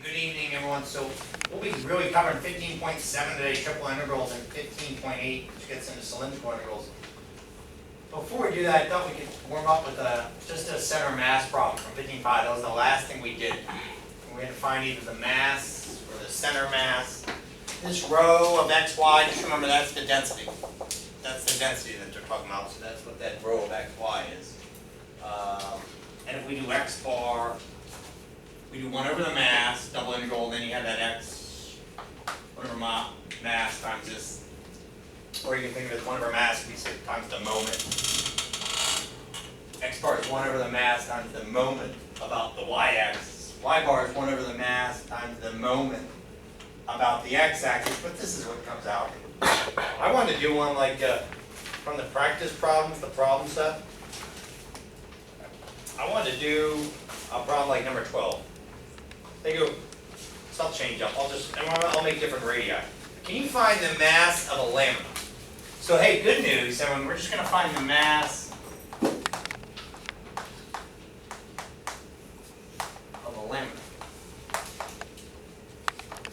Good evening, everyone. So we'll be really covering 15.7 today, triple integrals, and 15.8, which gets into cylindrical integrals. Before we do that, I thought we could warm up with just a center mass problem from 15.5. That was the last thing we did. We had to find either the mass or the center mass. This row of x, y, just remember that's the density. That's the density that they're talking about, so that's what that row of x, y is. And if we do x bar, we do 1 over the mass, double integral, and then you have that x, whatever mass times this. Or you can think of it as 1 over mass times the moment. X bar is 1 over the mass times the moment about the y-axis. Y bar is 1 over the mass times the moment about the x-axis, but this is what comes out. I wanted to do one like from the practice problems, the problem set. I wanted to do a problem like number 12. They go, so I'll change up. I'll make different radii. Can you find the mass of a lamina? So hey, good news, everyone. We're just going to find the mass of a lamina.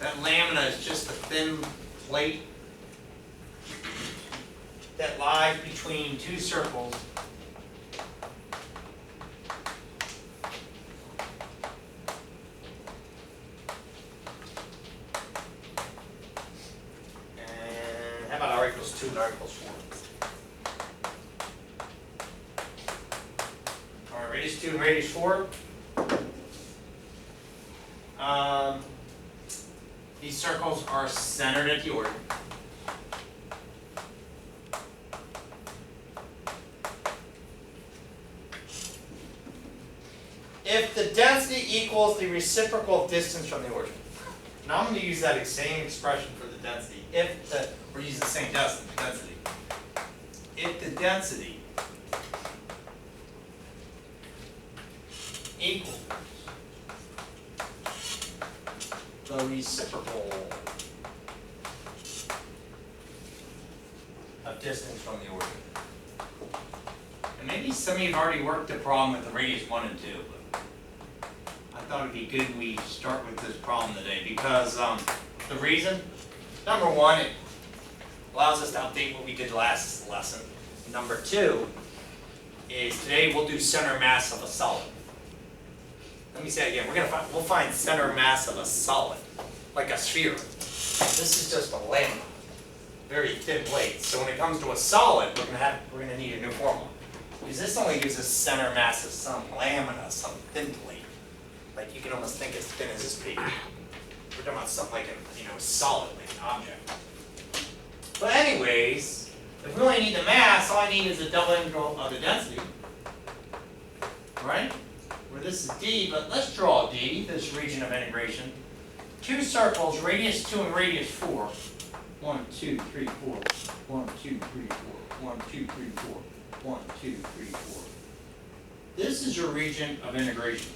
That lamina is just a thin plate that lies between two circles. How about r equals 2 and r equals 4? All right, radius 2 and radius 4. These circles are centered at the origin. If the density equals the reciprocal distance from the origin. Now I'm going to use that same expression for the density. We're using the same density. If the density equals the reciprocal of distance from the origin. And maybe some of you have already worked the problem with the radius 1 and 2, but I thought it'd be good we start with this problem today because the reason, number 1, it allows us to update what we did last lesson. Number 2 is today we'll do center mass of a solid. Let me say it again. We'll find center mass of a solid, like a sphere. This is just a lamina, very thin plate. So when it comes to a solid, we're gonna need a new formula because this only gives us center mass of some lamina, some thin plate. Like you can almost think as thin as this paper. We're talking about something like a solid, like an object. But anyways, if we only need the mass, all I need is a double integral of the density, right? Where this is d, but let's draw d, this region of integration. Two circles, radius 2 and radius 4. 1, 2, 3, 4. 1, 2, 3, 4. 1, 2, 3, 4. 1, 2, 3, 4. This is your region of integration.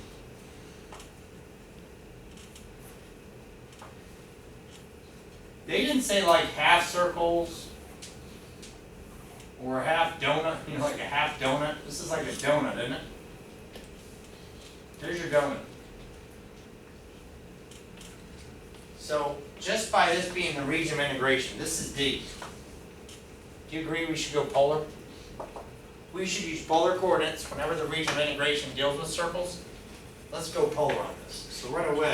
They didn't say like half circles or a half donut, like a half donut. This is like a donut, isn't it? There's your donut. So just by this being the region of integration, this is D. Do you agree we should go polar? We should use polar coordinates whenever the region of integration deals with circles. Let's go polar on this. So right away,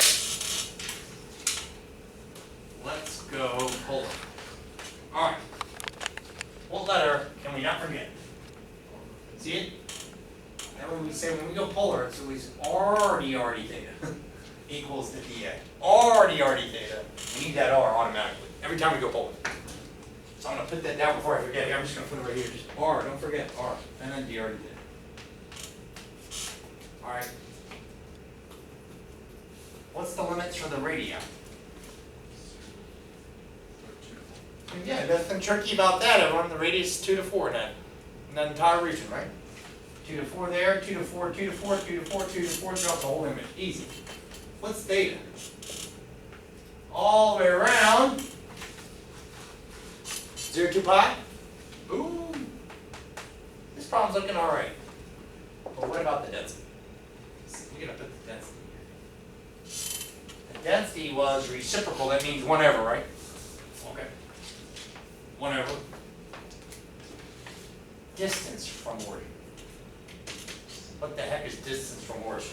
let's go polar. All right. What letter can we not forget? See it? That when we say when we go polar, it's always r d theta equals to dA. R d theta. We need that r automatically every time we go polar. So I'm going to put that down before I forget. I'm just going to put it right here. Just r. Don't forget r. And then d r d theta. All right. What's the limits for the radii? Yeah, nothing tricky about that, everyone. The radius is 2 to 4 then. In that entire region, right? 2 to 4 there, 2 to 4, 2 to 4, 2 to 4, 2 to 4, throughout the whole image. Easy. What's theta? All the way around. 0 to pi? Ooh. This problem's looking all right. But what about the density? We're going to put the density here. density was reciprocal, that means 1 over, right? Okay. 1 over. Distance from origin. What the heck is distance from origin?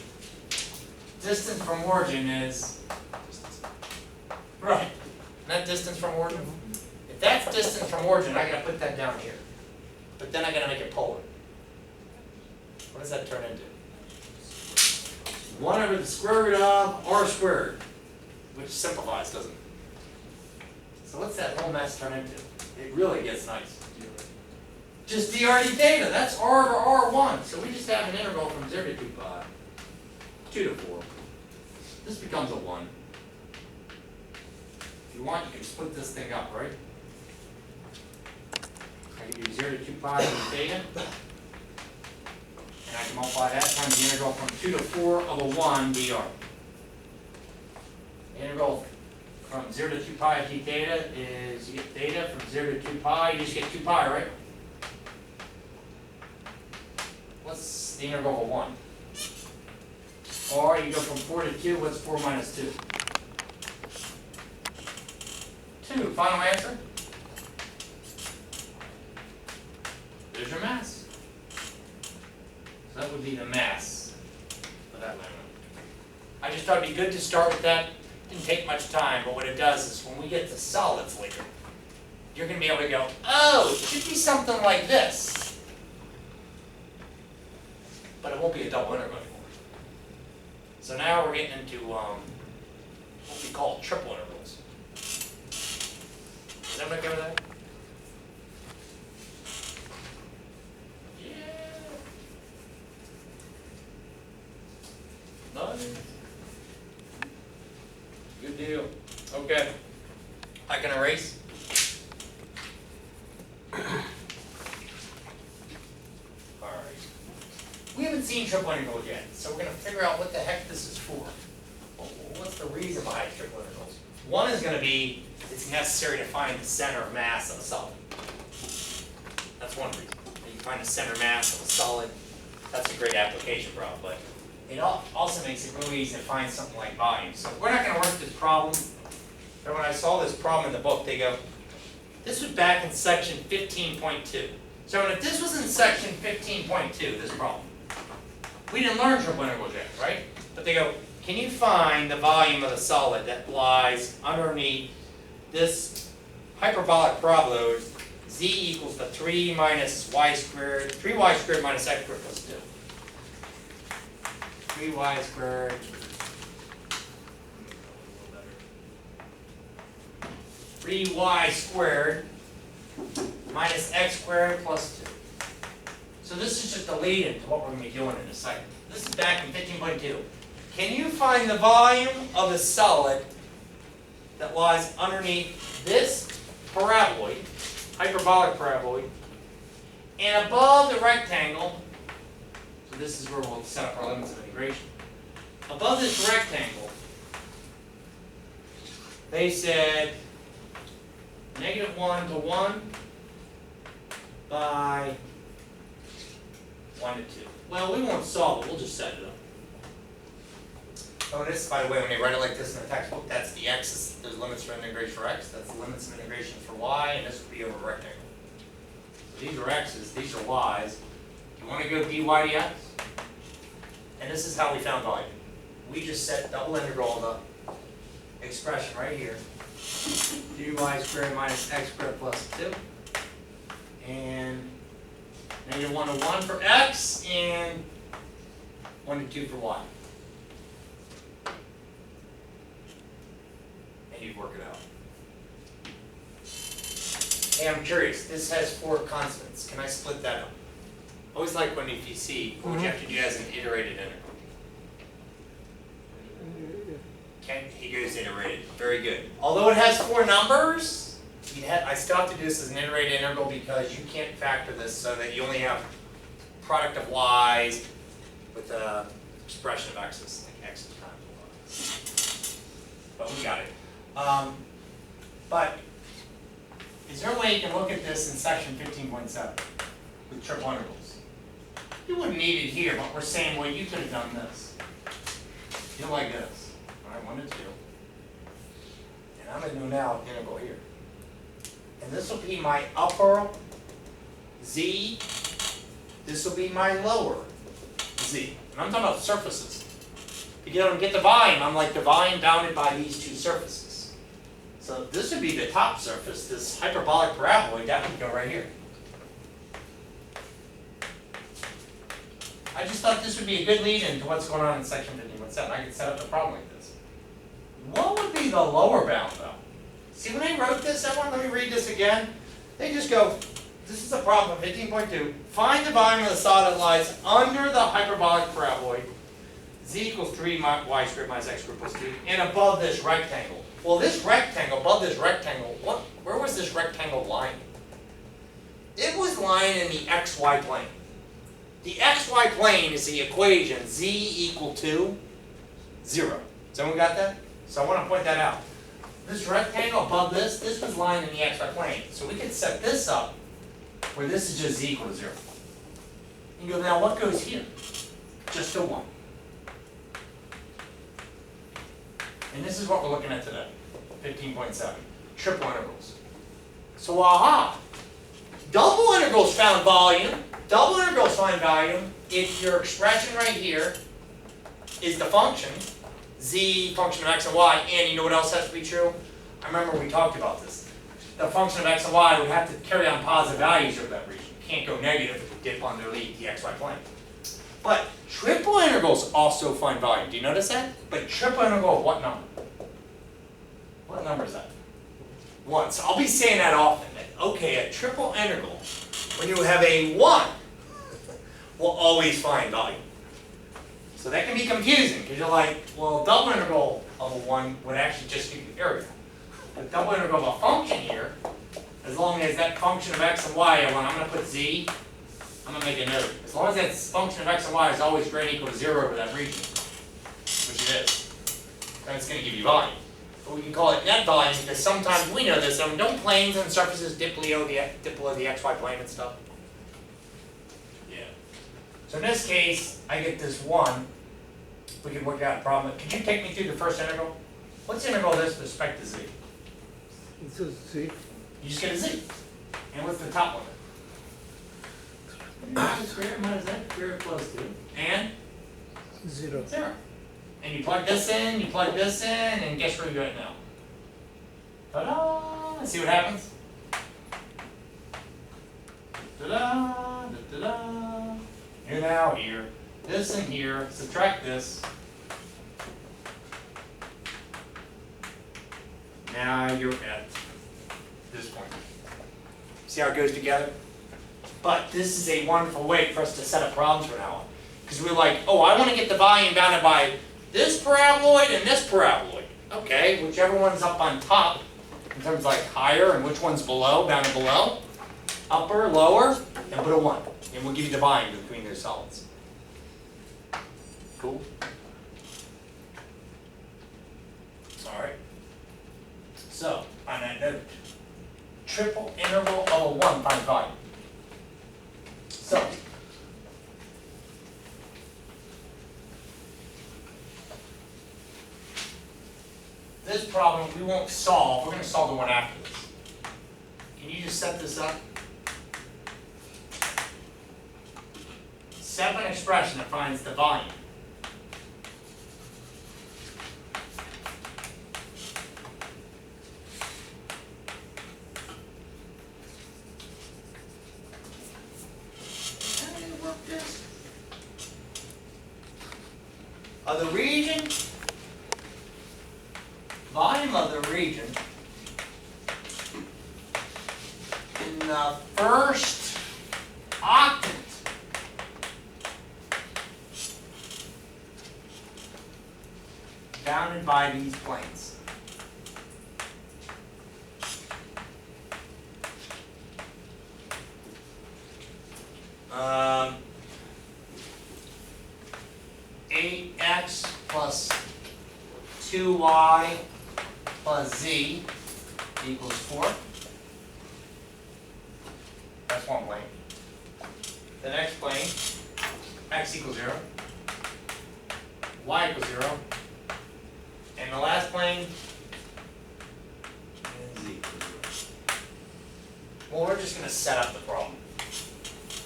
Distance from origin is, right, isn't that distance from origin? If that's distance from origin, I gotta put that down here. But then I gotta make it polar. What does that turn into? 1 over the square root of r squared, which simplifies, doesn't it? So what's that whole mess turn into? It really gets nice. Just dr d theta, that's r over r1. So we just have an integral from 0 to 2 pi, 2 to 4. This becomes a 1. If you want, you can split this thing up, right? I can do 0 to 2 pi d theta. And I can multiply that times the integral from 2 to 4 of a 1 dr. The integral from 0 to 2 pi of d theta is, you get theta from 0 to 2 pi, you just get 2 pi, right? What's the integral of 1? Or you go from 4 to 2, what's 4 minus 2? 2, final answer? There's your mass. So that would be the mass of that lemon. I just thought it'd be good to start with that. Didn't take much time, but what it does is when we get to solids later, you're going to be able to go, oh, it should be something like this. But it won't be a double integral anymore. So now we're getting into what we call triple integrals. Is everybody okay with that? Nice. Good deal. Okay. I can erase. Alright. We haven't seen triple integrals yet, so we're going to figure out what the heck this is for. What's the reason behind triple integrals? One is going to be it's necessary to find the center of mass of a solid. That's one reason. When you find the center mass of a solid, that's a great application problem, but it also makes it really easy to find something like volume. So we're not going to work this problem. But when I saw this problem in the book, they go, this was back in section 15.2. So if this was in section 15.2, this problem, we didn't learn triple integrals yet, right? But they go, can you find the volume of the solid that lies underneath this hyperbolic parabola, z equals to 3 minus y squared, 3y squared minus x squared plus 2. 3y squared, 3y squared minus x squared plus 2. So this is just a lead into what we're going to be doing in a second. This is back in 15.2. Can you find the volume of a solid that lies underneath this paraboloid, hyperbolic paraboloid, and above the rectangle? So this is where we'll set up our limits of integration. Above this rectangle, they said -1 to 1 by 1 to 2. Well, we won't solve it, we'll just set it up. Oh, this, by the way, when they write it like this in the textbook, that's the x, there's limits for integration for x, that's the limits of integration for y, and this would be over a rectangle. So these are x's, these are y's. You want to go dy dx? And this is how we found volume. We just set double integral of the expression right here. dy squared minus x squared plus 2. And -1 to 1 for x, and 1 to 2 for y. And you'd work it out. Hey, I'm curious, this has 4 constants. Can I split that up? Always like when if you see what you have to do as an iterated integral. Okay, he goes iterated. Very good. Although it has 4 numbers, I still have to do this as an iterated integral because you can't factor this so that you only have product of y's with the expression of x's, like x times y. But we got it. But is there a way you can look at this in section 15.7 with triple integrals? You wouldn't need it here, but we're saying, well, you could have done this. You know, like this. All right, 1 to 2. I'm going to do now an integral here. And this will be my upper z. This will be my lower z. And I'm talking about surfaces. To get the volume, I'm like the volume bounded by these two surfaces. So this would be the top surface, this hyperbolic paraboloid, that would go right here. I just thought this would be a good lead into what's going on in section 15.7. I could set up a problem like this. What would be the lower bound though? See, when I wrote this, let me read this again. They just go, this is a problem of 15.2. Find the volume of the solid that lies under the hyperbolic paraboloid, z equals 3y squared minus x squared plus 2, and above this rectangle. Well, this rectangle, above this rectangle, where was this rectangle lying? It was lying in the xy plane. The xy plane is the equation z equal to 0. Someone got that? So I want to point that out. This rectangle above this was lying in the xy plane. So we could set this up where this is just z equal to 0. You go, now what goes here? Just a 1. And this is what we're looking at today, 15.7, triple integrals. So aha, double integrals found volume. Double integrals find volume if your expression right here is the function, z function of x and y, and you know what else has to be true? I remember we talked about this. The function of x and y would have to carry on positive values over that region. You can't go negative if you dip underneath the xy plane. But triple integrals also find volume. Do you notice that? But triple integral of what number? What number is that? 1. So I'll be saying that often. That, okay, a triple integral, when you have a 1, will always find volume. So that can be confusing because you're like, well, double integral of a 1 would actually just give you area. A double integral of a function here, as long as that function of x and y, when I'm going to put z, I'm going to make a note. As long as that function of x and y is always greater than or equal to 0 over that region, which it is, then it's going to give you volume. But we can call it net volume because sometimes we know this. Don't planes and surfaces dip below the xy plane and stuff? Yeah. So in this case, I get this 1. We can work out a problem. Could you take me through the first integral? What's the integral of this with respect to z? It's a z. You just get a z. And what's the top limit? Square minus x squared plus 2. And? 0. 0. And you plug this in, and guess where you're at now? Ta-da! See what happens? Ta-da! Da-da-da! You're now here. This and here. Subtract this. Now you're at this point. See how it goes together? But this is a wonderful way for us to set up problems from now on. Because we're like, oh, I want to get the volume bounded by this paraboloid and this paraboloid. Okay, whichever one's up on top, in terms of like higher, and which one's below, bounded below, upper, lower, and put a 1. And we'll give you the volume between those solids. Cool? Alright. So, on that note, triple integral of a 1 finds volume. So, this problem we won't solve. We're going to solve the one after this. Can you just set this up? Set up an expression that finds the volume. How do you work this? Of the region. Volume of the region in the first octant bounded by these planes. Um, 8x plus 2y plus z equals 4. That's one plane. The next plane, x equals 0, y equals 0, and the last plane, set up the problem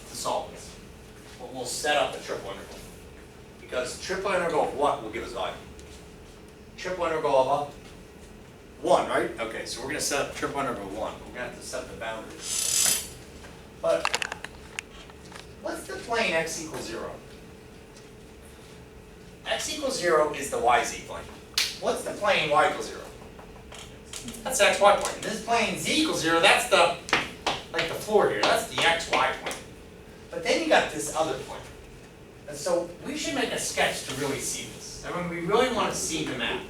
to solve this. But we'll set up a triple integral. Because triple integral of what will give us value? Triple integral of 1, right? Okay, so we're going to set up triple integral of 1. We're going to have to set the boundaries. But what's the plane x equals 0? X equals 0 is the yz plane. What's the plane y equals 0? That's the xy plane. This plane z equals 0, that's the, like the floor here, that's the xy plane. But then you got this other plane. And so we should make a sketch to really see this. I mean, we really want to see the map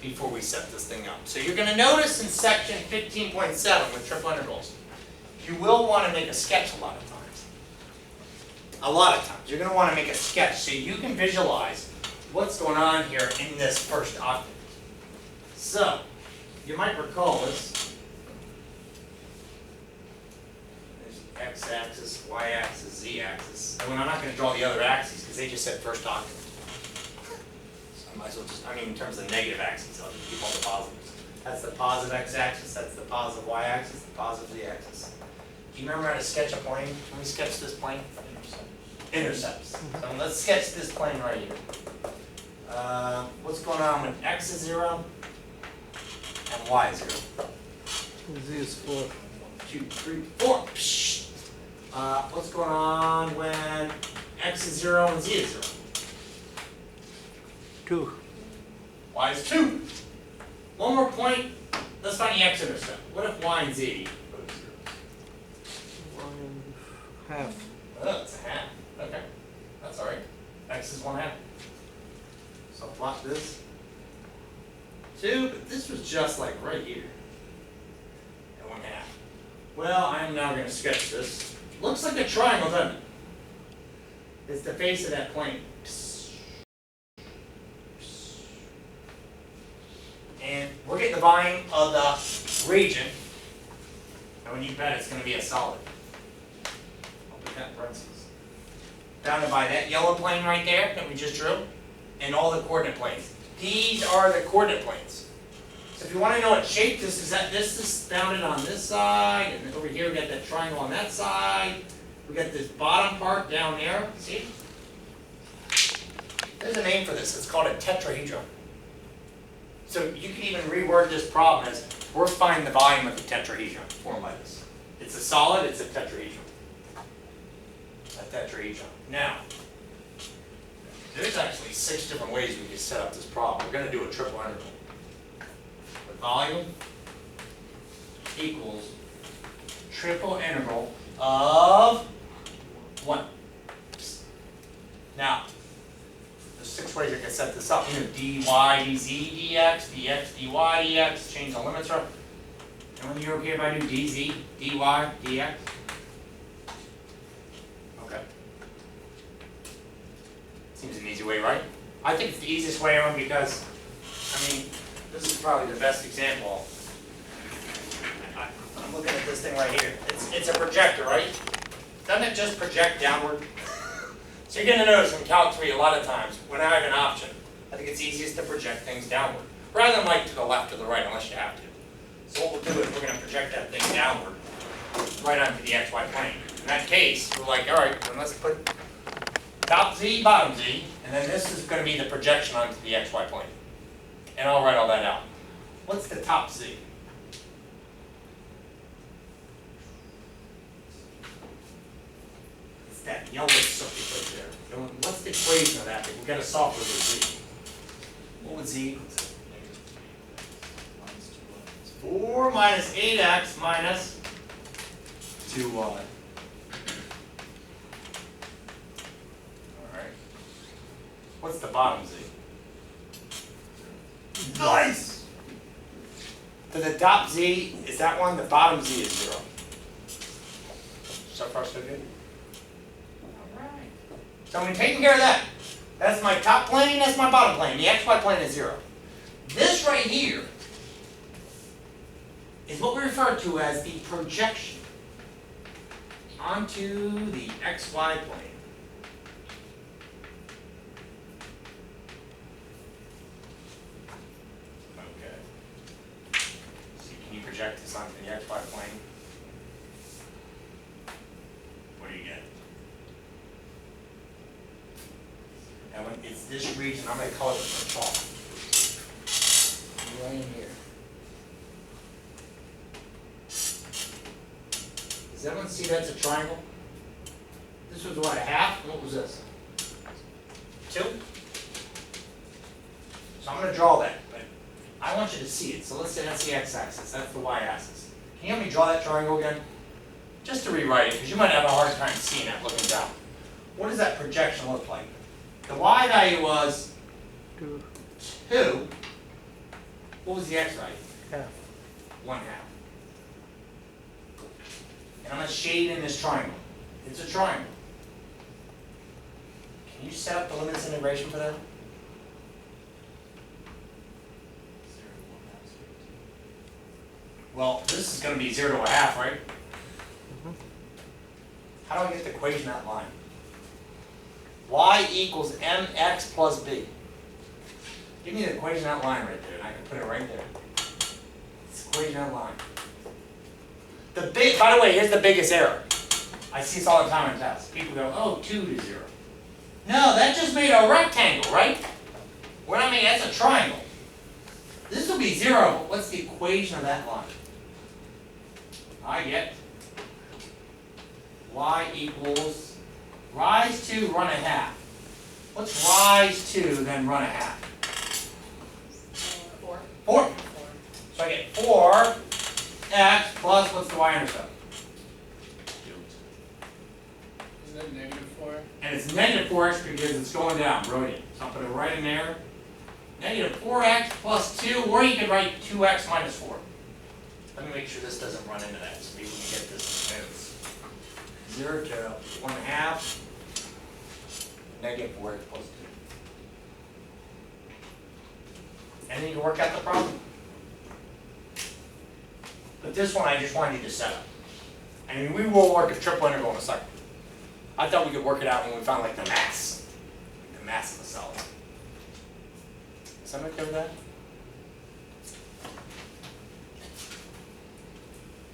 before we set this thing up. So you're going to notice in section 15.7 with triple integrals, you will want to make a sketch a lot of times. A lot of times. You're going to want to make a sketch so you can visualize what's going on here in this first octave. So, you might recall this. There's x-axis, y-axis, z-axis. And I'm not going to draw the other axes because they just said first octave. So I might as well just, in terms of negative axes, I'll just keep all the positives. That's the positive x-axis, that's the positive y-axis, the positive z-axis. Do you remember how to sketch a plane? Can we sketch this plane? Intercepts. So let's sketch this plane right here. What's going on when x is 0 and y is 0? Z is 4. 2, 3, 4. What's going on when x is 0 and z is 0? 2. Y is 2. One more point. Let's find the x-intercept. What if y and z both 0? 1.5. Oh, it's a half. Okay. That's alright. X is 1/2. So plot this. 2, but this was just like right here. At 1/2. Well, I'm now going to sketch this. Looks like a triangle, doesn't it? It's the face of that plane. And we're getting the volume of the region. And when you bet it's going to be a solid. I'll put that in parentheses. Bounded by that yellow plane right there that we just drew. And all the coordinate planes. These are the coordinate planes. So if you want to know what shape this is, this is bounded on this side, and over here we got that triangle on that side. We got this bottom part down there. See? There's a name for this. It's called a tetrahedron. So you can even reword this problem as we're finding the volume of the tetrahedron formed by this. It's a solid, it's a tetrahedron. A tetrahedron. Now, there's actually 6 different ways we can set up this problem. We're going to do a triple integral. The volume equals triple integral of 1. Now, there's 6 ways I can set this up. You know, dy, dz, dx, dx, dy, dx, change the limits. And when you're okay if I do dz, dy, dx? Okay. Seems an easy way, right? I think it's the easiest way around because, this is probably the best example. I'm looking at this thing right here. It's a projector, right? Doesn't it just project downward? So you're going to notice in Calc 3 a lot of times, when I have an option, I think it's easiest to project things downward, rather than like to the left or the right, unless you have to. So what we'll do is we're going to project that thing downward, right onto the xy plane. In that case, we're like, all right, then let's put top z, bottom z, and then this is going to be the projection onto the xy plane. And I'll write all that out. What's the top z? It's that yellow circle right there. And what's the equation of that? We've got to solve for the z. What would z equal to? 4 minus 8x minus 2y. Alright. What's the bottom z? Nice! So the top z is that one, the bottom z is 0. So far so good? Alright. So I'm taking care of that. That's my top plane, that's my bottom plane. The xy plane is 0. This right here is what we refer to as the projection onto the xy plane. Okay. So can you project this onto the xy plane? this region. I'm going to color it with chalk. Right in here. Does everyone see that's a triangle? This was what, a half? What was this? 2? So I'm going to draw that, but I want you to see it. So let's say that's the x-axis, that's the y-axis. Can you help me draw that triangle again? Just to rewrite it, because you might have a hard time seeing that looking down. What does that projection look like? The y value was 2, 2. What was the x value? half. 1/2. And I'm going to shade in this triangle. It's a triangle. Can you set up the limits integration for that? Well, this is going to be 0 to 1/2, right? How do I get the equation of that line? Y equals mx plus b. Give me the equation of that line right there, and I can put it right there. It's the equation of that line. By the way, here's the biggest error. I see this all the time in tests. People go, oh, 2 to 0. No, that just made a rectangle, right? What I mean, that's a triangle. This will be 0, but what's the equation of that line? I get y equals rise to run 1/2. What's rise to then run 1/2? 4. 4. So I get 4x plus what's the y-intercept? Isn't that negative 4? And it's negative 4x because it's going down, brilliant. So I'll put it right in there. Negative 4x plus 2, or you could write 2x minus 4. Let me make sure this doesn't run into that, so maybe we can get this as 0 to 1/2, negative 4x plus 2. And then you can work out the problem. But this one I just wanted you to set up. I mean, we will work a triple integral in a second. I thought we could work it out when we found like the mass of the solid. Is that okay with that?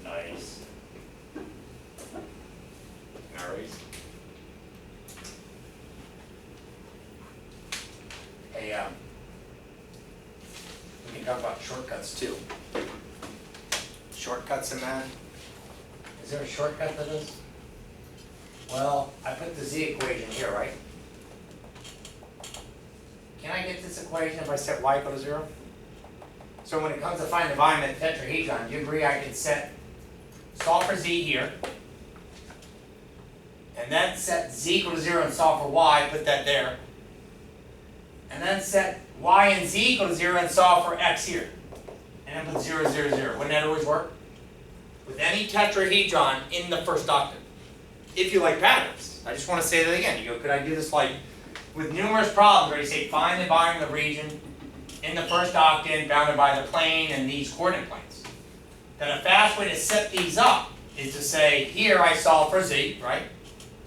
Nice. Nice. Hey, we can talk about shortcuts too. Shortcuts in that? Is there a shortcut to this? Well, I put the z equation here, right? Can I get this equation if I set y equal to 0? So when it comes to find the volume of the tetrahedron, do you agree I can solve for z here, and then set z equal to 0 and solve for y, put that there, and then set y and z equal to 0 and solve for x here, and then put 0, 0, 0. Wouldn't that always work? With any tetrahedron in the first octave. If you like patterns. I just want to say that again. You go, could I do this like with numerous problems where you say find the volume of the region in the first octave bounded by the plane and these coordinate planes. Then a fast way to set these up is to say, here I solve for z, right?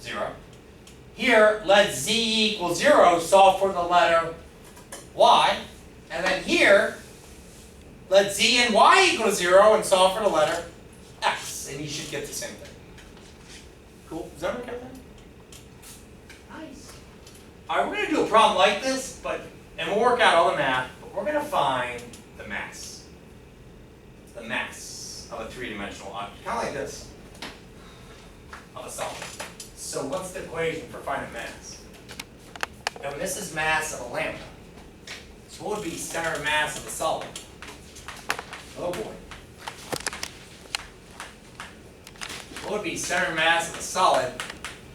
0. Here, let z equal 0, solve for the letter y. And then here, let z and y equal 0 and solve for the letter x. And you should get the same thing. Cool? Is that okay with that? Nice. Alright, we're going to do a problem like this, and we'll work out all the math, but we're going to find the mass. The mass of a three-dimensional object. Kind of like this. Of a solid. So what's the equation for finding mass? And this is mass of a lambda. So what would be center of mass of a solid? Oh boy. What would be center of mass of a solid?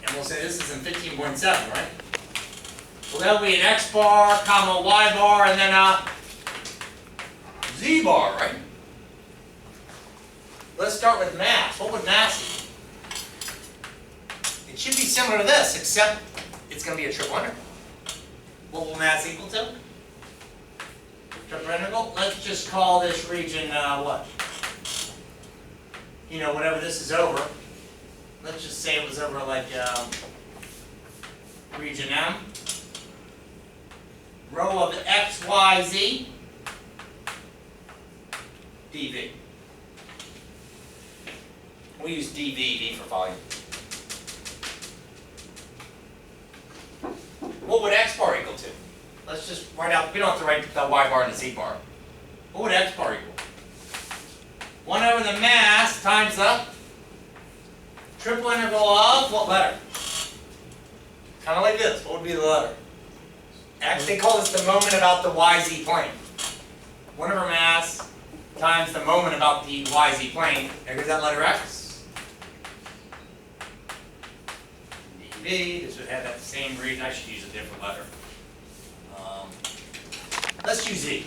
And we'll say this is in 15.7, right? Well, that'll be an x bar, comma, y bar, and then a z bar, right? Let's start with mass. What would mass be? It should be similar to this, except it's going to be a triple integral. What will mass equal to? Triple integral? Let's just call this region, what? You know, whatever this is over. Let's just say it was over like region M. Row of x, y, z, dv. We use dv, v for volume. What would x bar equal to? just write out, we don't have to write the y bar and the z bar. What would x bar equal? 1 over the mass times the triple integral of what letter? Kind of like this. What would be the letter? X, they call this the moment about the yz plane. 1 over mass times the moment about the yz plane. There goes that letter x. dv, this would have that same reason. I should use a different letter. Let's use E.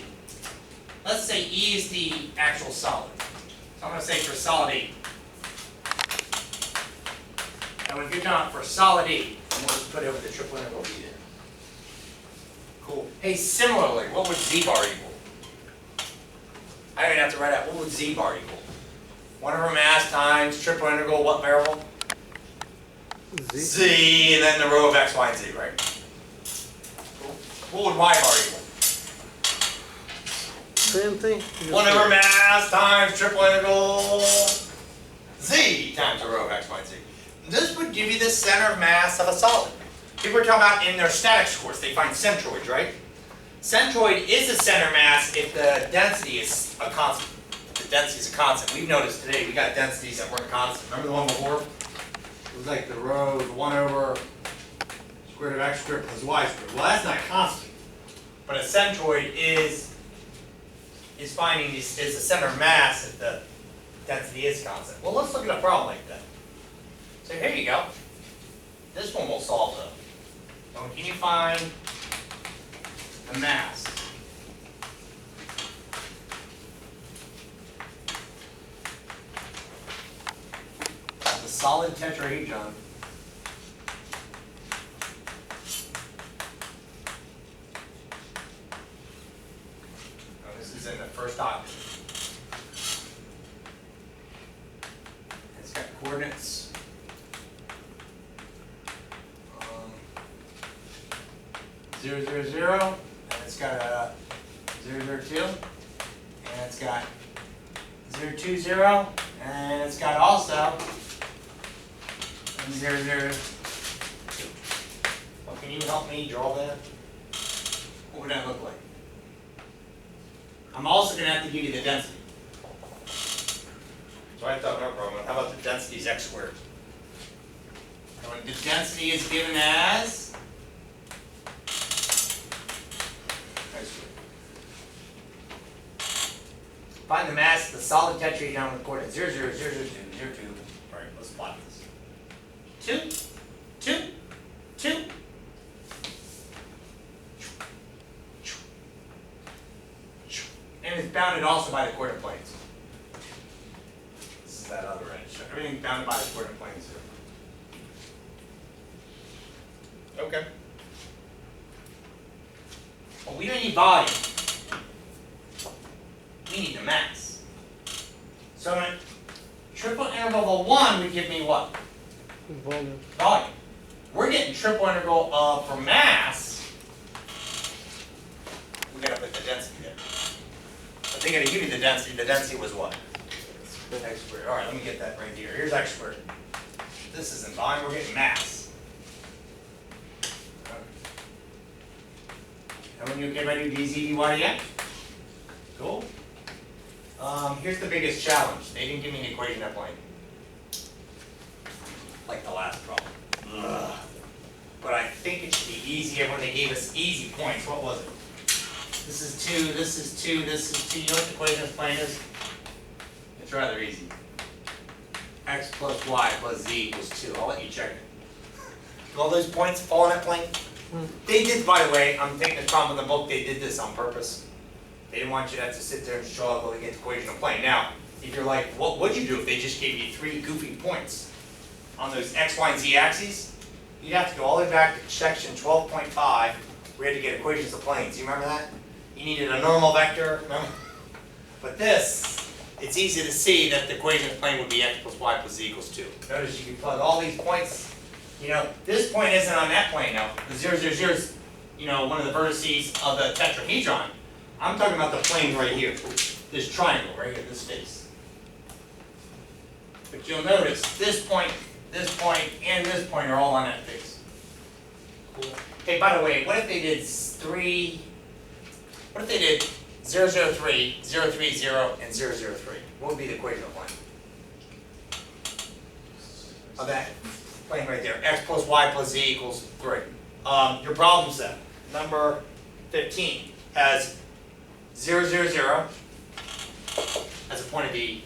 Let's say E is the actual solid. So I'm going to say for solid E. And when you're done for solid E, I'm going to put over the triple integral V there. Cool. Hey, similarly, what would Z bar equal? I don't even have to write out. What would Z bar equal? 1 over mass times triple integral what variable? Z. Z, and then the row of X, Y, and Z, right? Cool. What would Y bar equal? Same thing. 1 over mass times triple integral Z times the row of X, Y, and Z. This would give you the center of mass of a solid. People are talking about in their statics course, they find centroids, right? Centroid is a center mass if the density is a constant. If the density is a constant. We've noticed today we got densities that weren't constant. Remember the one before? It was like the row 1 over square root of x squared plus y squared. Well, that's not constant. But a centroid is finding is the center of mass if the density is constant. Well, let's look at a problem like that. So here you go. This one will solve though. So can you find the mass? Of the solid tetrahedron. Oh, this is in the first octave. It's got coordinates. 0, 0, 0, and it's got a 0, 0, 2, and it's got 0, 2, 0, and it's got also 0, 0, 2. Well, can you help me draw that? What would that look like? I'm also going to have to give you the density. So I thought, no problem. How about the density is x squared? And the density is given as find the mass of the solid tetrahedron with coordinates 0, 0, 0, 0, 2, 0, 2. All right, let's plot this. 2, 2, 2. And it's bounded also by the coordinate planes. This is that other edge. So everything's bounded by the coordinate planes here. Okay. Well, we don't need volume. We need the mass. So a triple integral of 1 would give me what? Volume. Volume. We're getting triple integral of for mass. We gotta put the density there. But they gotta give you the density. The density was what? X squared. All right, let me get that right here. Here's x squared. This isn't volume. We're getting mass. Everyone you okay if I do dz dy dx? Cool. Here's the biggest challenge. They didn't give me an equation of plane. Like the last problem. Ugh. But I think it should be easier when they gave us easy points. What was it? This is 2, this is 2, this is 2. You know what the equation of plane is? It's rather easy. X plus y plus z equals 2. I'll let you check it. Do all those points fall in that plane? They did, by the way, I'm taking this problem in the book, they did this on purpose. They didn't want you to have to sit there and struggle to get the equation of plane. Now, if you're like, what would you do if they just gave you 3 goofy points on those x, y, and z axes? You'd have to go all the way back to section 12.5 where you had to get equations of planes. You remember that? You needed a normal vector, remember? But this, it's easy to see that the equation of plane would be x plus y plus z equals 2. Notice you can plug all these points. You know, this point isn't on that plane now. The 0, 0, 0 is, you know, one of the vertices of the tetrahedron. I'm talking about the plane right here. This triangle right here, this face. But you'll notice this point, and this point are all on that face. Cool. Hey, by the way, what if they did 3 What if they did 0, 0, 3, 0, 3, 0, and 0, 0, 3? What would be the equation of plane? Of that plane right there, x plus y plus z equals 3. Your problem set, number 15, has 0, 0, 0 as a point of the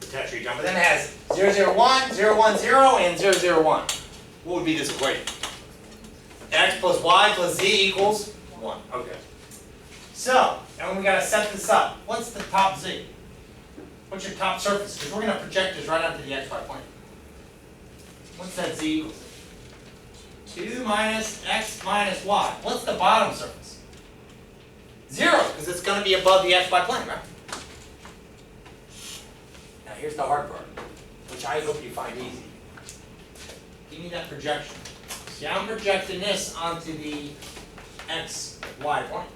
tetrahedron, but then it has 0, 0, 1, 0, 1, 0, and 0, 0, 1. What would be this equation? X plus y plus z equals 1. Okay. So, and we got to set this up. What's the top z? What's your top surface? Because we're going to project this right onto the xy plane. What's that z equals? 2 minus x minus y. What's the bottom surface? 0, because it's going to be above the xy plane, right? Now here's the hard part, which I hope you find easy. Give me that projection. See, I'm projecting this onto the xy plane.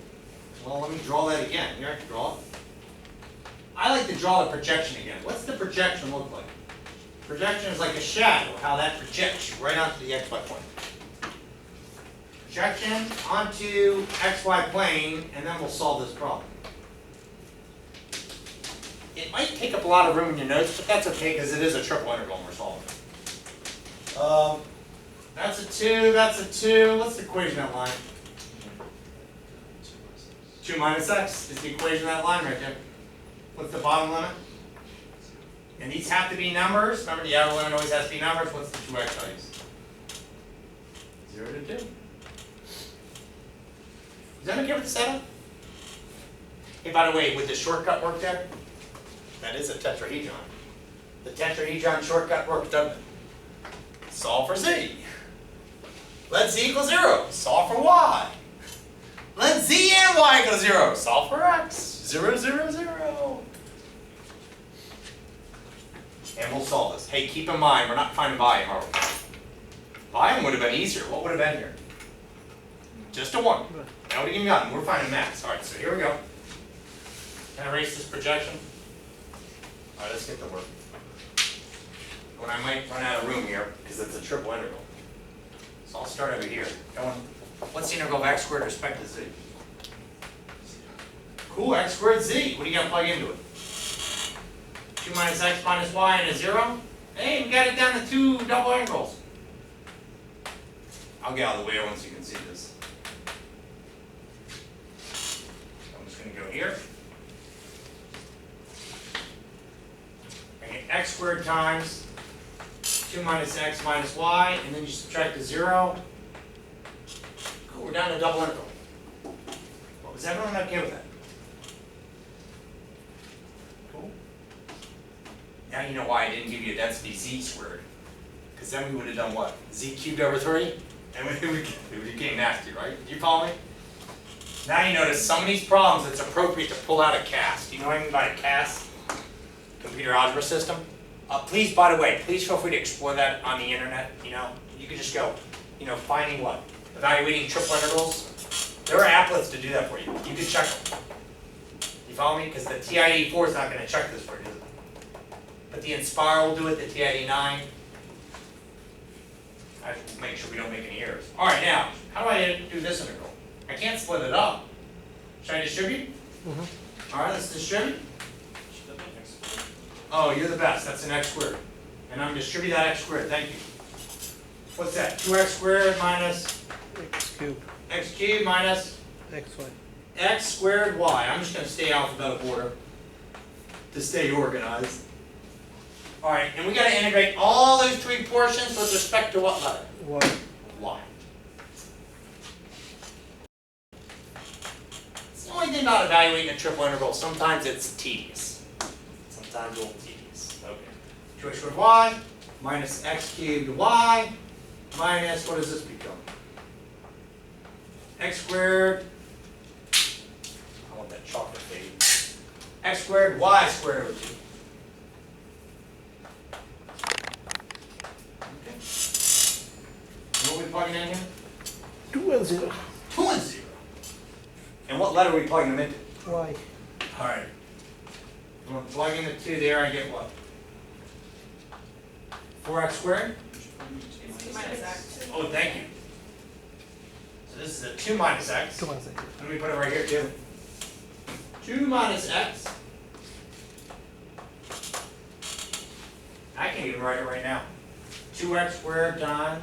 Well, let me draw that again. Here, draw it. I like to draw the projection again. What's the projection look like? Projection is like a shadow, how that projects you right onto the xy plane. Projection onto xy plane, and then we'll solve this problem. It might take up a lot of room in your notes, but that's okay because it is a triple integral and we're solving it. That's a 2, that's a 2. What's the equation of that line? 2 minus x is the equation of that line right there. What's the bottom limit? And these have to be numbers. Remember, the outer limit always has to be numbers. What's the 2x values? 0 to 2. Is that okay with the setup? Hey, by the way, would the shortcut work there? That is a tetrahedron. The tetrahedron shortcut works, doesn't it? Solve for z. Let z equal 0. Solve for y. Let z and y equal 0. Solve for x. 0, 0, 0. And we'll solve this. Hey, keep in mind, we're not finding volume, are we? Volume would have been easier. What would have been here? Just a 1. That would have given you nothing. We're finding mass. All right, so here we go. Can I erase this projection? All right, let's get to work. When I might run out of room here, because it's a triple integral. So I'll start over here. What's the integral of x squared with respect to z? Cool, x squared z. What do you got to plug into it? 2 minus x minus y and a 0. Hey, we got it down to 2 double integrals. I'll get out of the way once you can see this. I'm just going to go here. Okay, x squared times 2 minus x minus y, and then you subtract the 0. Cool, we're down to double integral. Well, was everyone okay with that? Cool. Now you know why I didn't give you a density z squared. Because then we would have done what? Z cubed over 3? And it became nasty, right? Did you follow me? Now you notice some of these problems it's appropriate to pull out a cast. Do you know what I mean by a cast? Computer algebra system? Please, by the way, please feel free to explore that on the internet. You could just go, finding what? Evaluating triple integrals. There are applets to do that for you. You can check them. You follow me? Because the TI-84 is not going to check this for you, is it? But the Inspire will do it, the TI-89. I have to make sure we don't make any errors. All right, now, how do I do this integral? I can't split it up. Should I distribute? Mm-hmm. All right, let's distribute. Oh, you're the best. That's an x squared. And I'm distribute that x squared. Thank you. What's that? 2x squared minus X cubed. X cubed minus XY. x squared y. I'm just going to stay alphabetical order to stay organized. All right, and we got to integrate all those 3 portions with respect to what letter? Y. Y. It's the only thing about evaluating a triple integral. Sometimes it's tedious. Sometimes a little tedious. Okay. 2x squared y minus x cubed y minus, what does this become? X squared, I want that chocolate baby. X squared y squared over 2. Okay. And what are we plugging in here? 2 and 0. 2 and 0. And what letter are we plugging them into? Y. All right. I'm going to plug in the 2 there, I get what? 4x squared? Minus x. Oh, thank you. So this is a 2 minus x. 2 minus x. Let me put it right here too. 2 minus x. I can even write it right now. 2x squared times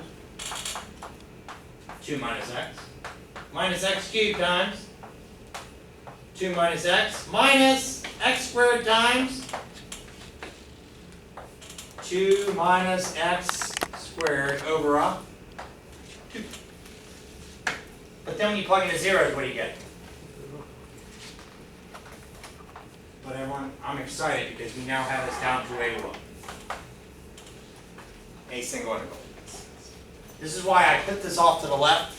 2 minus x. Minus x cubed times 2 minus x squared times 2 minus x squared over a 2. But then when you plug in the zeros, what do you get? But everyone, I'm excited because we now have this down to a single integral. This is why I put this off to the left.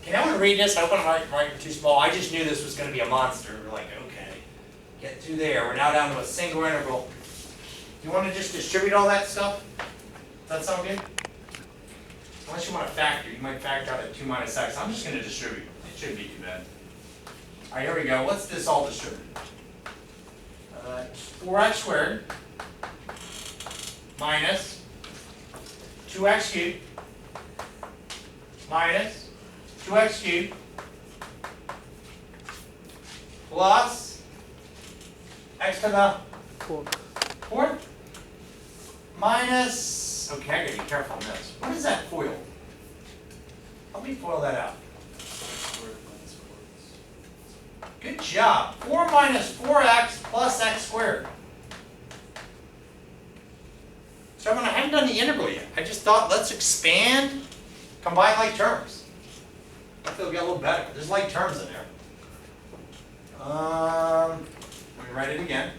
Can anyone read this? I hope I'm not writing too small. I just knew this was going to be a monster. We're like, okay, get through there. We're now down to a single integral. You want to just distribute all that stuff? Does that sound good? Unless you want to factor. You might factor out at 2 minus x. I'm just going to distribute. It shouldn't be too bad. All right, here we go. What's this all distribute? 4x squared minus 2x cubed minus 2x cubed plus x to the 4th minus, okay, I gotta be careful on this. What is that FOIL? Help me FOIL that out. Good job. 4 minus 4x plus x squared. So I haven't done the integral yet. I just thought let's expand, combine like terms. I feel it'll get a little better. There's like terms in there. Let me write it again.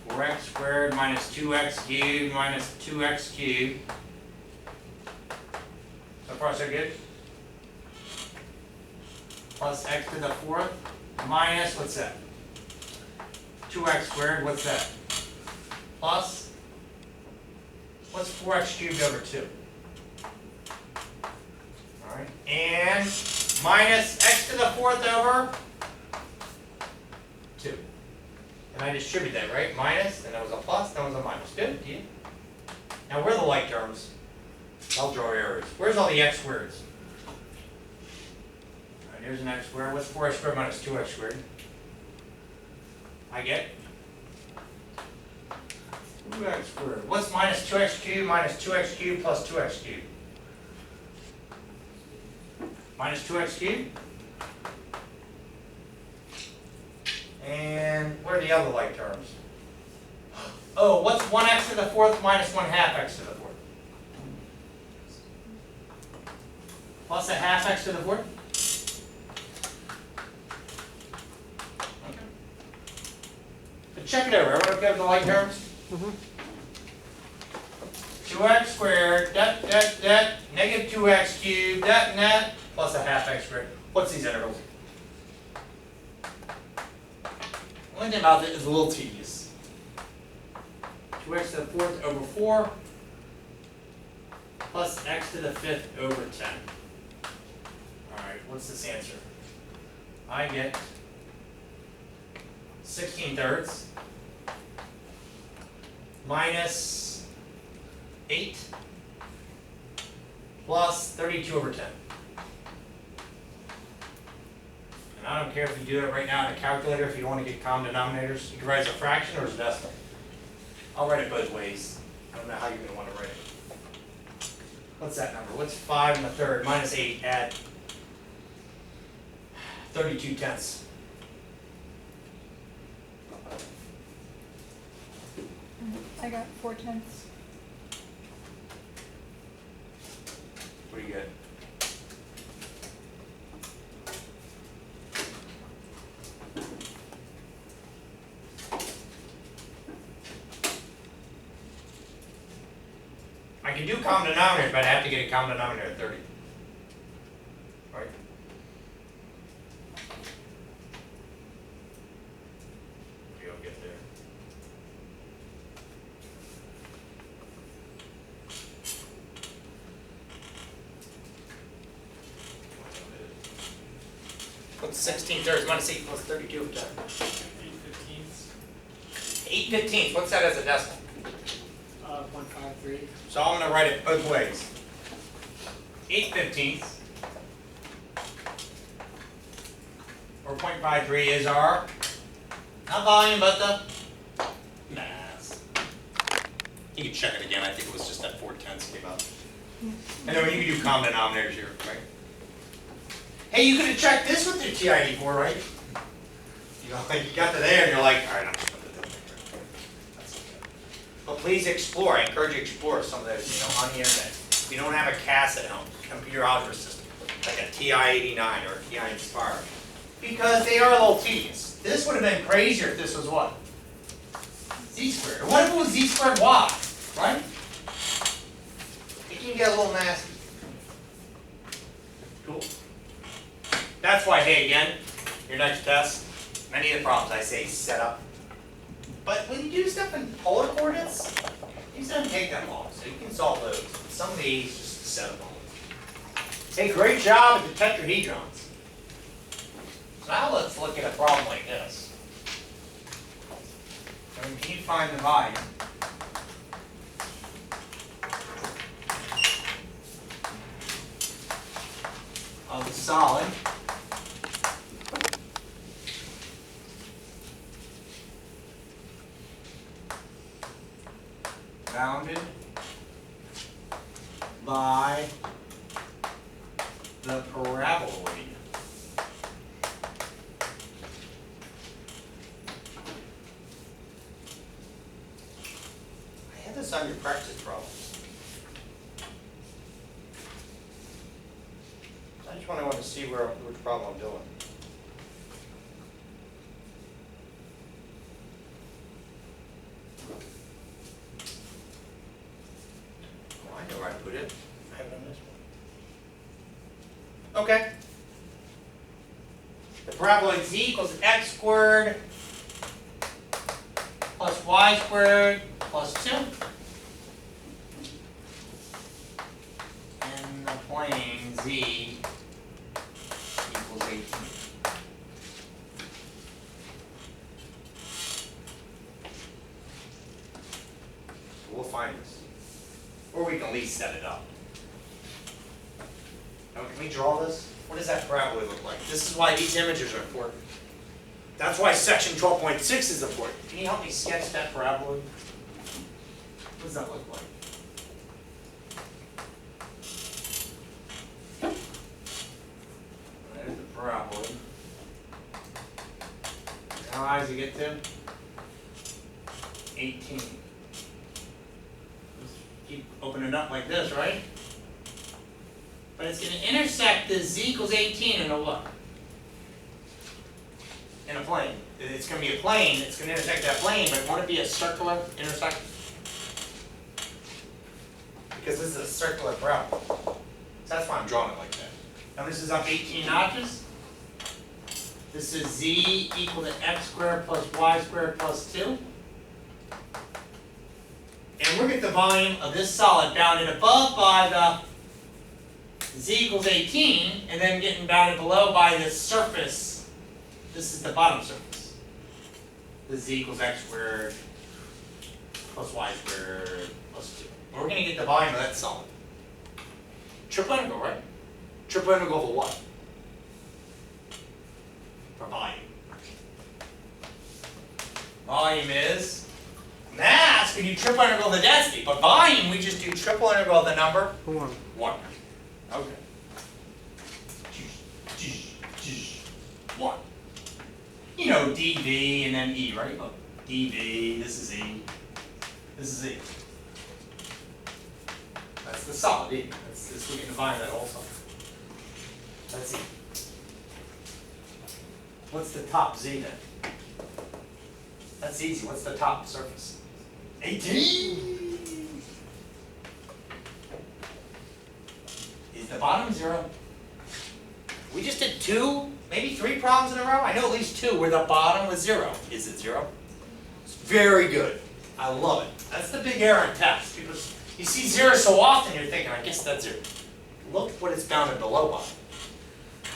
4x squared minus 2x cubed minus 2x cubed. So far so good? Plus x to the 4th minus, what's that? 2x squared, what's that? Plus, what's 4x cubed over 2? Alright, and minus x to the 4th over 2. And I distribute that, right? Minus, then that was a plus, that was a minus. Good, yeah. Now where are the like terms? I'll draw arrows. Where's all the x squareds? Alright, here's an x squared. What's 4x squared minus 2x squared? I get 2x squared. What's minus 2x cubed minus 2x cubed plus 2x cubed? Minus 2x cubed. And what are the other like terms? Oh, what's 1x to the 4th minus 1/2 x to the 4th? Plus a half x to the 4th? Okay. But check it over. Everyone okay with the like terms? 2x squared, negative 2x cubed, net, plus a half x squared. What's these integrals? One thing about it is a little tedious. 2x to the 4th over 4 plus x to the 5th over 10. Alright, what's this answer? I get 16/3 minus 8 plus 32 over 10. And I don't care if you do it right now in a calculator, if you don't want to get common denominators. You can write as a fraction or as a decimal. I'll write it both ways. I don't know how you're going to want to write it. What's that number? What's 5 1/3 minus 8 add 32/10? I got 4/10. Pretty good. I can do common denominators, but I have to get a common denominator of 30. Right? Maybe I'll get there. What's 16/3 minus 8 plus 32 over 10? 8/15. What's that as a decimal? 0.53. So I'm going to write it both ways. 8/15 4.53 is our, not volume, but the mass. You can check it again, I think it was just that 4/10 came out. And then you can do common denominators here, right? Hey, you could have checked this with your TI-84, right? You know, like you got to there and you're like, all right, I'm just going to do it. That's okay. But please explore. I encourage you to explore some of those, you know, on the internet. If you don't have a CAS at home, computer algebra system, like a TI-89 or a TI-Inspire, because they are a little tedious. This would have been crazier if this was what? Z squared. Or what if it was Z squared Y, right? It can get a little nasty. Cool. That's why, hey, again, your next test, many of the problems I say set up. But when you do stuff in polar coordinates, these don't take that long, so you can solve those. Some of these just set up on. Hey, great job with the tetrahedrons. So now let's look at a problem like this. And can you find the volume? Of the solid bounded by the paraboloid. I had this on your practice problems. I just want to see which problem I'm doing. Oh, I know where I put it. I have it on this one. Okay. The paraboloid z equals x squared plus y squared plus 2. And the plane z equals 18. So we'll find this. Or we can at least set it up. Now, can we draw this? What does that paraboloid look like? This is why these images are important. That's why section 12.6 is important. Can you help me sketch that paraboloid? What does that look like? There's the paraboloid. How high does it get to? 18. Let's keep opening up like this, right? But it's going to intersect the z equals 18 in a what? In a plane. It's going to be a plane, it's going to intersect that plane, but won't it be a circular intersection? Because this is a circular parabola. So that's why I'm drawing it like that. Now this is up 18 notches. This is z equal to x squared plus y squared plus 2. And we're getting the volume of this solid bounded above by the z equals 18, and then getting bounded below by this surface. This is the bottom surface. The z equals x squared plus y squared plus 2. We're going to get the volume of that solid. Triple integral, right? Triple integral for what? For volume. Volume is mass. We do triple integral the density, but volume we just do triple integral the number 1. Okay. 1. You know dv and then e, right? Look, dv. This is e. This is e. That's the solid e. We can define that also. That's e. What's the top z then? That's easy. What's the top surface? 18. Is the bottom 0? We just did 2, maybe 3 problems in a row. I know at least 2 where the bottom was 0. Is it 0? It's very good. I love it. That's the big error in tests. Because you see 0 so often, you're thinking, I guess that's 0. Look what it's bounded below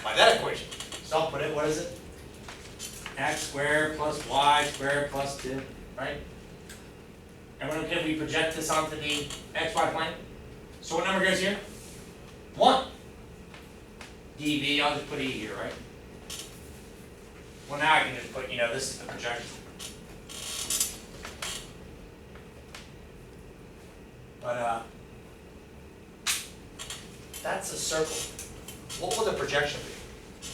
by that equation. So I'll put it, what is it? X squared plus y squared plus 2, right? Everyone okay if we project this onto the xy plane? So what number goes here? 1. dv, I'll just put e here, right? Well, now I can just put, this is the projection. But, that's a circle. What will the projection be?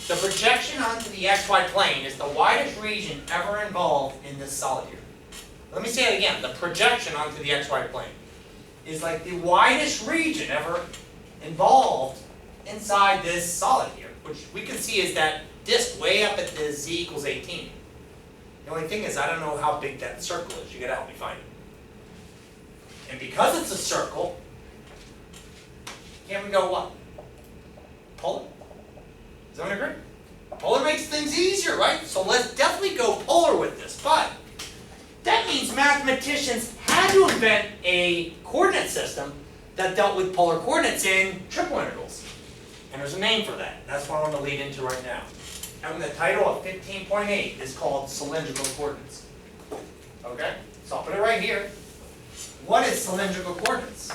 The projection onto the xy plane is the widest region ever involved in this solid here. Let me say it again. The projection onto the xy plane is like the widest region ever involved inside this solid here, which we can see is that disk way up at the z equals 18. The only thing is I don't know how big that circle is. You gotta help me find it. And because it's a circle, can we go what? Polar? Does everyone agree? Polar makes things easier, right? So let's definitely go polar with this. But that means mathematicians had to invent a coordinate system that dealt with polar coordinates in triple integrals. And there's a name for that. That's what I want to lead into right now. And the title of 15.8 is called Cylindrical Coordinates. Okay? So I'll put it right here. What is cylindrical coordinates?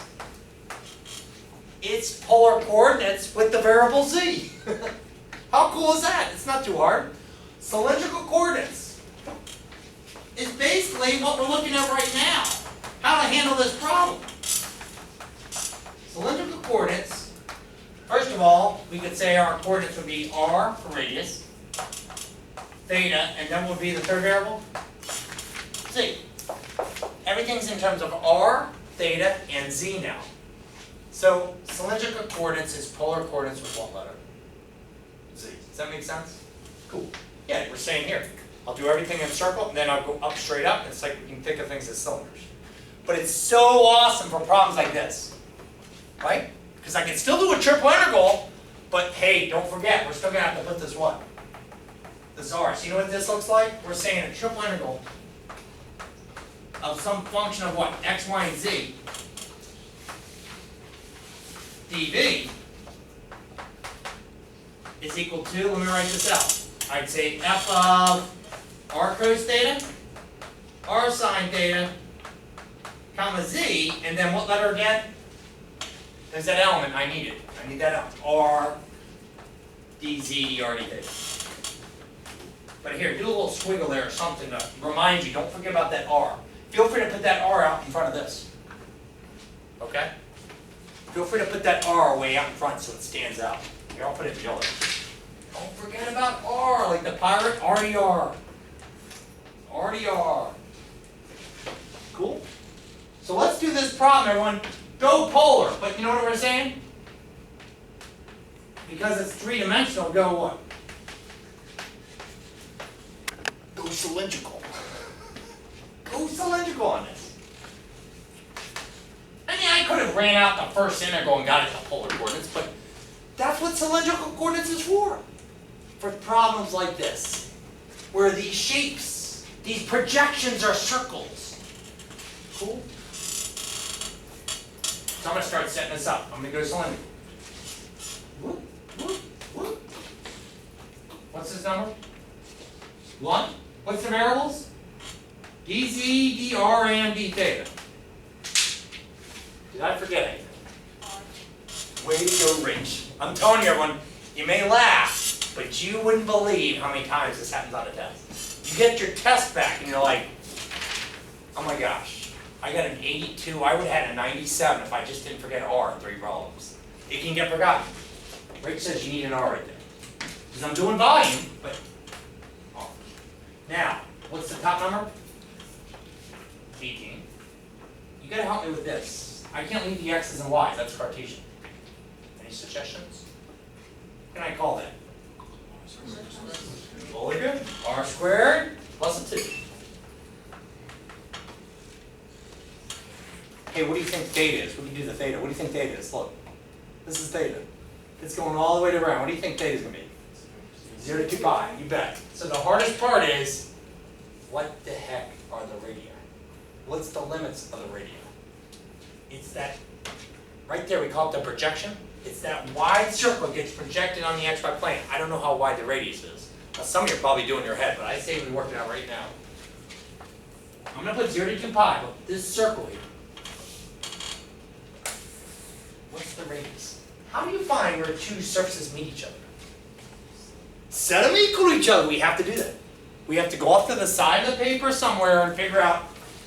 It's polar coordinates with the variable z. How cool is that? It's not too hard. Cylindrical coordinates is basically what we're looking at right now. How to handle this problem. Cylindrical coordinates, first of all, we could say our coordinates would be r for radius, theta, and then would be the third variable? Z. Everything's in terms of r, theta, and z now. So cylindrical coordinates is polar coordinates with what letter? Z. Does that make sense? Cool. Yeah, we're saying here, I'll do everything in a circle, and then I'll go up straight up, and it's like we can think of things as cylinders. But it's so awesome for problems like this, right? Because I can still do a triple integral, but hey, don't forget, we're still going to have to put this what? This r. So you know what this looks like? We're saying a triple integral of some function of what? X, y, and z dv is equal to, let me write this out. I'd say f of r cos theta, r sine theta, comma z, and then what letter again? There's that element, I need it. I need that element. R dz dr d theta. But here, do a little squiggle there or something to remind you, don't forget about that r. Feel free to put that r out in front of this. Okay? Feel free to put that r way out in front so it stands out. Here, I'll put it in yellow. Don't forget about r, like the pirate, RDR. RDR. Cool? So let's do this problem, everyone. Go polar. But you know what we're saying? Because it's three-dimensional, go what? Go cylindrical. Go cylindrical on this. I mean, I could have ran out the first integral and got it to polar coordinates, but that's what cylindrical coordinates is for. For problems like this, where these shapes, these projections are circles. Cool? So I'm going to start setting this up. I'm going to go cylindrical. Whoop, whoop, whoop. What's this number? 1. What's the variables? dz, dr, and d theta. Did I forget anything? Way to go, Rich. I'm telling you, everyone, you may laugh, but you wouldn't believe how many times this happens on a test. You get your test back and you're like, oh my gosh, I got an 82. I would have had a 97 if I just didn't forget r in 3 problems. It can get forgotten. Rich says you need an r right there. Because I'm doing volume, but oh. Now, what's the top number? 18. You gotta help me with this. I can't leave the x's and y's, that's Cartesian. Any suggestions? What can I call that? Totally good. R squared plus a 2. Okay, what do you think theta is? We can do the theta. What do you think theta is? Look. This is theta. It's going all the way around. What do you think theta is going to be? 0 to 2 pi. You bet. So the hardest part is, what the heck are the radii? What's the limits of the radii? It's that, right there we call it the projection. It's that wide circle gets projected on the xy plane. I don't know how wide the radius is. Now some of you are probably doing your head, but I say we work it out right now. I'm going to put 0 to 2 pi, but this circle here. What's the radius? How do you find where two surfaces meet each other? Set them equal to each other. We have to do that. we have to go off to the side of the paper somewhere and figure out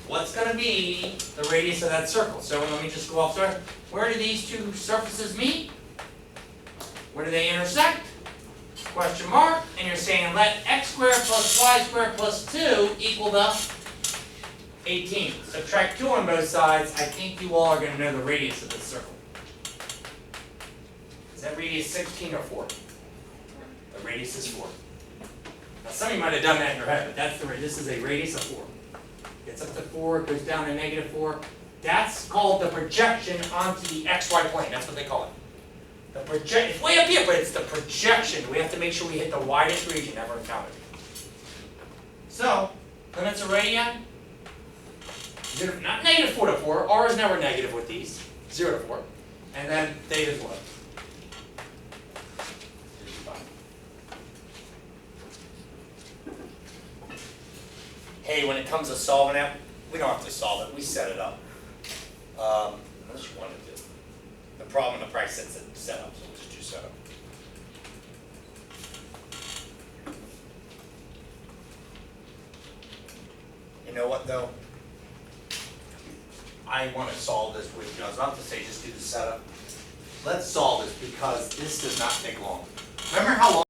what's gonna be the radius of that circle. So let me just go off there. Where do these two surfaces meet? Where do they intersect? Question mark, and you're saying let x squared plus y squared plus 2 equal the 18. Subtract 2 on both sides. I think you all are going to know the radius of this circle. Is that radius 16 or 4? The radius is 4. Now some of you might have done that in your head, but that's the this is a radius of 4. Gets up to 4, goes down to -4. That's called the projection onto the xy plane. That's what they call it. It's way up here, but it's the projection. We have to make sure we hit the widest region ever encountered. So, limits of radian, not -4 to 4. R is never negative with these. 0 to 4. And then theta is what? 55. Hey, when it comes to solving it, we don't have to solve it. We set it up. Unless you wanted to. The problem in the price sets it set up, so we'll just do setup. You know what though? I want to solve this with you. I was about to say just do the setup. Let's solve this because this does not take long. Remember how long